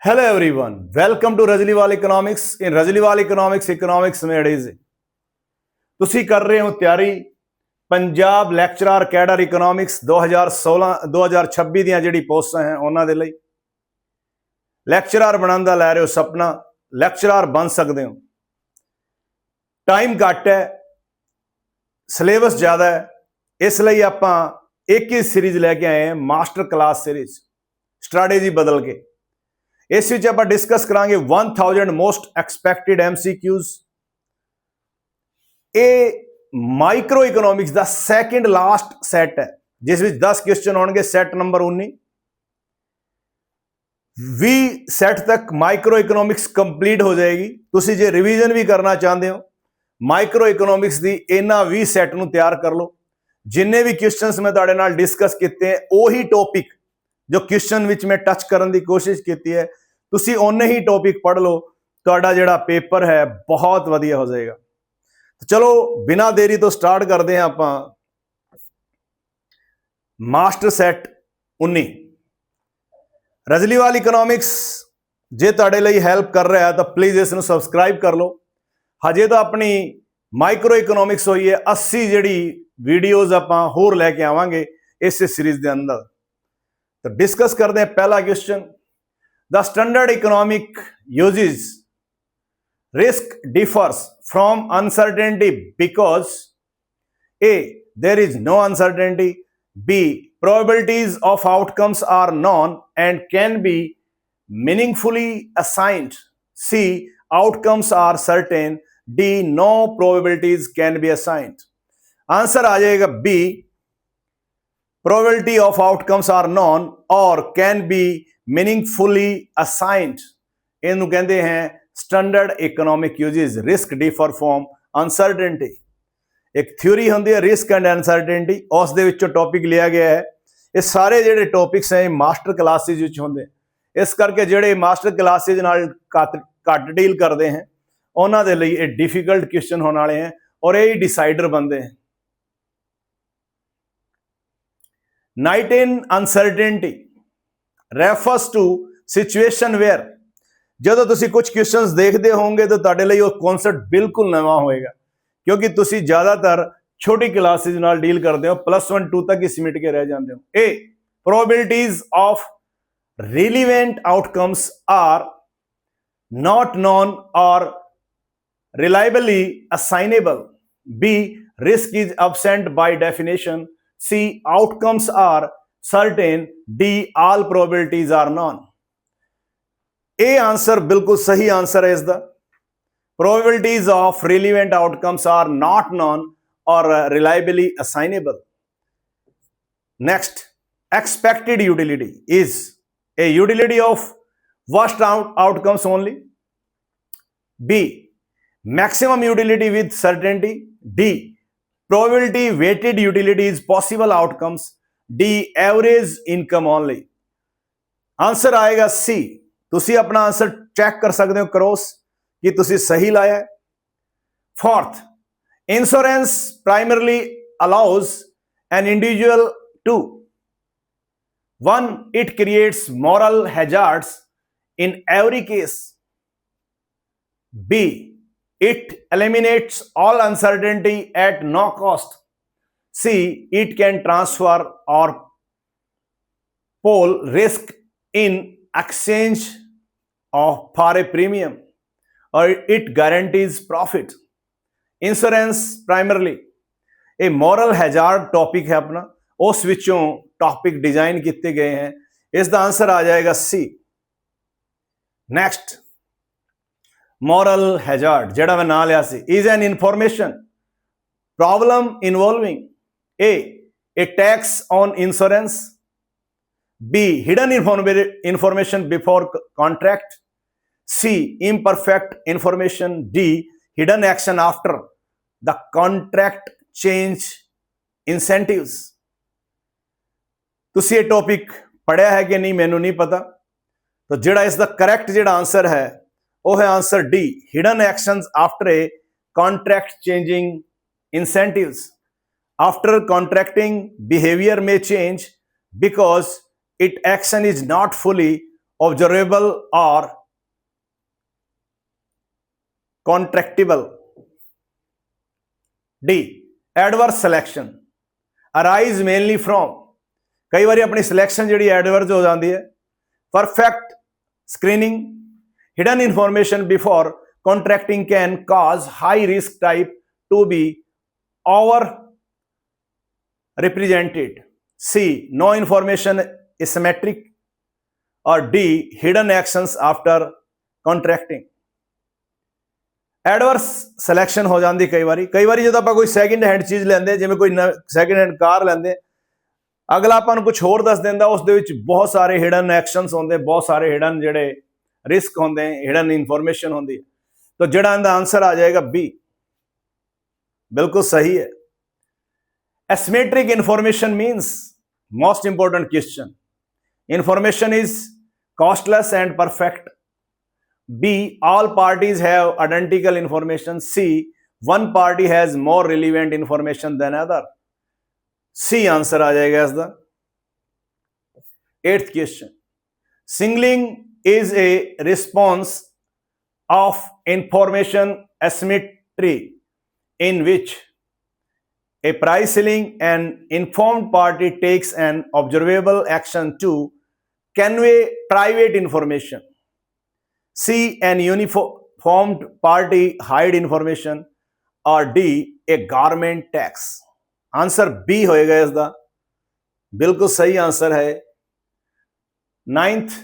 Hello everyone, welcome to Rajliwal Economics. In Rajliwal Economics, economics made easy. ਤੁਸੀਂ ਕਰ ਰਹੇ ਹੋ ਤਿਆਰੀ ਪੰਜਾਬ ਲੈਕਚਰਰ ਕੈਡਰ ਇਕਨੋਮਿਕਸ 2016 2026 ਦੀਆਂ ਜਿਹੜੀ ਪੋਸਟਾਂ ਹੈ ਉਹਨਾਂ ਦੇ ਲਈ ਲੈਕਚਰਰ ਬਣਨ ਦਾ ਲੈ ਰਹੇ ਹੋ ਸੁਪਨਾ ਲੈਕਚਰਰ ਬਣ ਸਕਦੇ ਹੋ। ਟਾਈਮ ਘੱਟ ਹੈ, ਸਿਲੇਬਸ ਜ਼ਿਆਦਾ ਹੈ, ਇਸ ਲਈ ਆਪਾਂ ਇੱਕ ਹੀ ਸੀਰੀਜ਼ ਲੈ ਕੇ ਆਏ ਹਾਂ, ਮਾਸਟਰ ਕਲਾਸ ਸੀਰੀਜ਼ ਸਟ੍ਰੈਟੇਜੀ ਬਦਲ ਕੇ। ਇਸ ਵਿੱਚ ਆਪਾਂ ਡਿਸਕਸ ਕਰਾਂਗੇ 1000 ਮੋਸਟ ਐਕਸਪੈਕਟਿਡ MCQs। ਇਹ ਮਾਈਕਰੋ ਇਕਨੋਮਿਕਸ ਦਾ ਸੈਕੰਡ ਲਾਸਟ ਸੈਟ ਹੈ, ਜਿਸ ਵਿੱਚ 10 ਕੁਐਸਚਨ ਹੋਣਗੇ। ਸੈਟ ਨੰਬਰ 19 20 ਸੈਟ ਤੱਕ ਮਾਈਕਰੋ ਇਕਨੋਮਿਕਸ ਕੰਪਲੀਟ ਹੋ ਜਾਏਗੀ। ਤੁਸੀਂ ਜੇ ਰਿਵੀਜ਼ਨ ਵੀ ਕਰਨਾ ਚਾਹੁੰਦੇ ਹੋ ਮਾਈਕਰੋ ਇਕਨੋਮਿਕਸ ਦੀ, ਇਹਨਾਂ 20 ਸੈਟ ਨੂੰ ਤਿਆਰ ਕਰ ਲਓ। ਜਿੰਨੇ ਵੀ ਕੁਐਸਚਨਸ ਮੈਂ ਤੁਹਾਡੇ ਨਾਲ ਡਿਸਕਸ ਕੀਤੇ ਹੈ, ਉਹੀ ਟੌਪਿਕ ਜੋ ਕੁਐਸਚਨ ਵਿੱਚ ਮੈਂ ਟੱਚ ਕਰਨ ਦੀ ਕੋਸ਼ਿਸ਼ ਕੀਤੀ ਹੈ, ਤੁਸੀਂ ਉਹਨੇ ਹੀ ਟੌਪਿਕ ਪੜ੍ਹ ਲਓ, ਤੁਹਾਡਾ ਜਿਹੜਾ ਪੇਪਰ ਹੈ ਬਹੁਤ ਵਧੀਆ ਹੋ ਜਾਏਗਾ। ਚਲੋ ਬਿਨਾਂ ਦੇਰੀ ਤੋਂ ਸਟਾਰਟ ਕਰਦੇ ਹਾਂ ਆਪਾਂ ਮਾਸਟਰ ਸੈਟ 19। ਰਜਲੀਵਾਲ ਇਕਨੋਮਿਕਸ ਜੇ ਤੁਹਾਡੇ ਲਈ ਹੈਲਪ ਕਰ ਰਿਹਾ ਤਾਂ ਪਲੀਜ਼ ਇਸ ਨੂੰ ਸਬਸਕ੍ਰਾਈਬ ਕਰ ਲਓ। ਹਜੇ ਤਾਂ ਆਪਣੀ ਮਾਈਕਰੋ ਇਕਨੋਮਿਕਸ ਹੋਈ ਹੈ, 80 ਜਿਹੜੀ ਵੀਡੀਓਜ਼ ਆਪਾਂ ਹੋਰ ਲੈ ਕੇ ਆਵਾਂਗੇ ਇਸ ਸੀਰੀਜ਼ ਦੇ ਅੰਦਰ। तो डिस्कस करते हैं पहला question. The standard economic uses risk differs from uncertainty because A, there is no uncertainty, B, probabilities of outcomes are known and can be meaningfully assigned, C, outcomes are certain, D, no probabilities can be assigned। Answer आ जाएगा B, probability of outcomes are known or can be meaningfully assigned। ਇਹਨੂੰ ਕਹਿੰਦੇ हैं standard economic uses risk differ from uncertainty. एक theory ਹੁੰਦੀ ਹੈ risk and uncertainty, ਉਸ ਦੇ ਵਿੱਚੋਂ ਟੌਪਿਕ ਲਿਆ ਗਿਆ ਹੈ। ਇਹ ਸਾਰੇ ਜਿਹੜੇ ਟੌਪਿਕਸ ਹੈ ਮਾਸਟਰ ਕਲਾਸਿਸ ਵਿੱਚ ਹੁੰਦੇ, ਇਸ ਕਰਕੇ ਜਿਹੜੇ ਮਾਸਟਰ ਕਲਾਸਿਸ ਨਾਲ ਘੱਟ ਡੀਲ ਕਰਦੇ हैं ਉਹਨਾਂ ਦੇ ਲਈ ਇਹ ਡਿਫਿਕਲਟ ਕੁਐਸਚਨ ਹੋਣ ਵਾਲੇ हैं और ਇਹ डिसाइडर बनते हैं। Night in uncertainty refers to situation where, ਜਦੋਂ ਤੁਸੀਂ ਕੁਝ ਕੁਐਸਚਨਸ ਦੇਖਦੇ ਹੋਵੋਗੇ ਤਾਂ ਤੁਹਾਡੇ ਲਈ ਉਹ ਕਨਸੈਪਟ ਬਿਲਕੁਲ ਨਵਾਂ ਹੋਏਗਾ, ਕਿਉਂਕਿ ਤੁਸੀਂ ਜ਼ਿਆਦਾਤਰ ਛੋਟੀ ਕਲਾਸਿਸ ਨਾਲ ਡੀਲ ਕਰਦੇ ਹੋ, +1 2 ਤੱਕ ਹੀ ਸਿਮਟ ਕੇ ਰਹਿ ਜਾਂਦੇ ਹੋ। A, probabilities of relevant outcomes are not known or reliably assignable, B, risk is absent by definition, C, outcomes are certain, D, all probabilities are known। A answer बिल्कुल सही आंसर है इसका। Probabilities of relevant outcomes are not known or reliably assignable। Next, expected utility is a utility of worst outcomes only, B, maximum utility with certainty, D, probability weighted utility is possible outcomes, D, average income only। Answer आएगा C। ਤੁਸੀਂ ਆਪਣਾ answer check ਕਰ ਸਕਦੇ ਹੋ cross कि ਤੁਸੀਂ ਸਹੀ ਲਾਇਆ ਹੈ। Fourth, insurance primarily allows an individual to 1, it creates moral hazards in every case, B, it eliminates all uncertainty at no cost, C, it can transfer or pool risk in exchange for a premium, or it guarantees profit। Insurance primarily ये moral hazard topic है अपना, उस विचों topic design किए गए हैं। इसका answer आ जाएगा C। नेक्स्ट, मॉरल हैजार्ड जेड़ा मैं ना लिया सी is an information problem involving A, a tax on insurance, B, hidden information before contract, C, imperfect information, D, hidden action after the contract change incentives। ਤੁਸੀਂ ਇਹ topic ਪੜਿਆ ਹੈ ਕਿ ਨਹੀਂ ਮੈਨੂੰ ਨਹੀਂ ਪਤਾ, ਤਾਂ ਜਿਹੜਾ ਇਸ ਦਾ ਕਰੈਕਟ ਜਿਹੜਾ ਆਨਸਰ ਹੈ ਉਹ ਹੈ answer D, hidden actions after a contract changing incentives। After contracting behavior may change because it action is not fully observable or contractible. D. Adverse selection arise mainly from, कई बार अपनी selection जी adverse हो जाती है. Perfect screening, hidden information before contracting can cause high risk type to be over represented. C. No information asymmetric. और D. Hidden actions after contracting. Adverse selection हो जाती कई बार जो आप कोई सैकेंड हैंड चीज़ लेंदे, जिवें कोई सैकेंड हैंड कार लेंदे, अगला आपां कुछ होर दस दिंदा, उस दे विच बहुत सारे हिडन एक्शंस होंदे, बहुत सारे हिडन जिहड़े रिस्क होंदे, हिडन इंफॉर्मेशन होंदी. तो जिहड़ा इहदा आंसर आ जाएगा बी, बिल्कुल सही है. Asymmetric information means, most important question, information is costless and perfect. B. All parties have identical information. C. One party has more relevant information than other. C answer आ जाएगा इसका. 8th question. Singling is a response of information asymmetry in which a price selling an informed party takes an observable action to convey private information. C. An uniformed party hide information. और D. A garment tax. Answer B होएगा इसका, बिल्कुल सही answer है. 9th.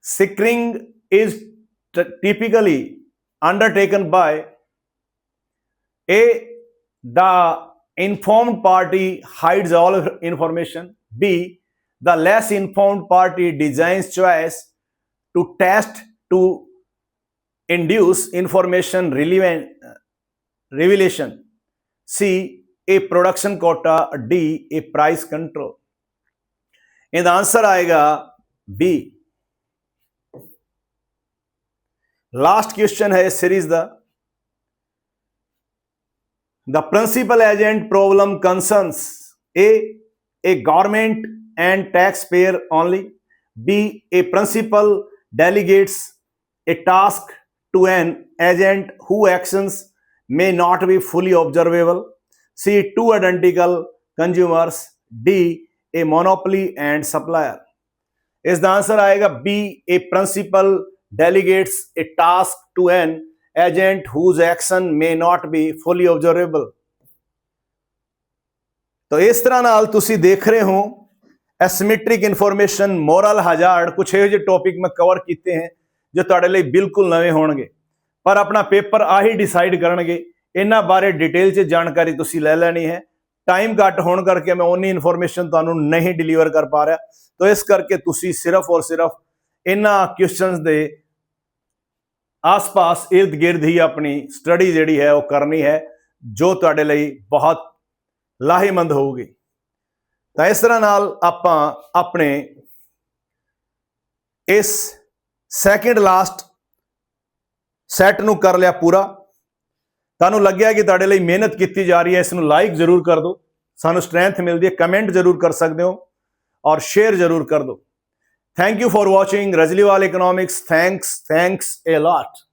Singling is typically undertaken by A. The informed party hides all information. B. The less informed party designs choice to test to induce information revelation. C. A production quota. D. A price control. इनका answer आएगा B. Last question है series the principal agent problem concerns A government and taxpayer only. B. A principal delegates a task to an agent whose actions may not be fully observable. C. Two identical consumers. D. A monopoly and supplier. इसका answer आएगा B. A principal delegates a task to an agent whose action may not be fully observable. तो इस तरह नाल तुसी देख रहे हो एसिमेट्रिक इंफॉर्मेशन, मोरल हजार्ड, कुछ ਇਹੋ ਜਿਹੇ टॉपिक मैं कवर किए हैं जो ਤੁਹਾਡੇ ਲਈ बिल्कुल नवे होणगे, पर अपना पेपर आही डिसाइड करनगे. इन्हां बारे डिटेल च जानकारी तुसी ले लेनी है. टाइम घट होने करके मैं उन्नी इन्फॉर्मेशन तुहानू नहीं डिलीवर कर पा रहा, तो इस करके तुसी सिर्फ और सिर्फ इन्हां क्वेश्चंस दे आस पास इर्द गिर्द ही अपनी स्टडी जिहड़ी है वो करनी है, जो तुहाडे ਲਈ बहुत लाहेमंद होगी. तो इस तरह नाल आपां अपने इस सैकेंड लास्ट सैट नू कर लिया पूरा. तुहानू लग्या कि तुहाडे ਲਈ मेहनत की जा रही है, इसनू लाइक जरूर कर दो, सानू स्ट्रेंथ मिलती है. कमेंट जरूर कर सकते हो और शेयर जरूर कर दो. Thank you for watching Rajliwal economics. Thanks a lot.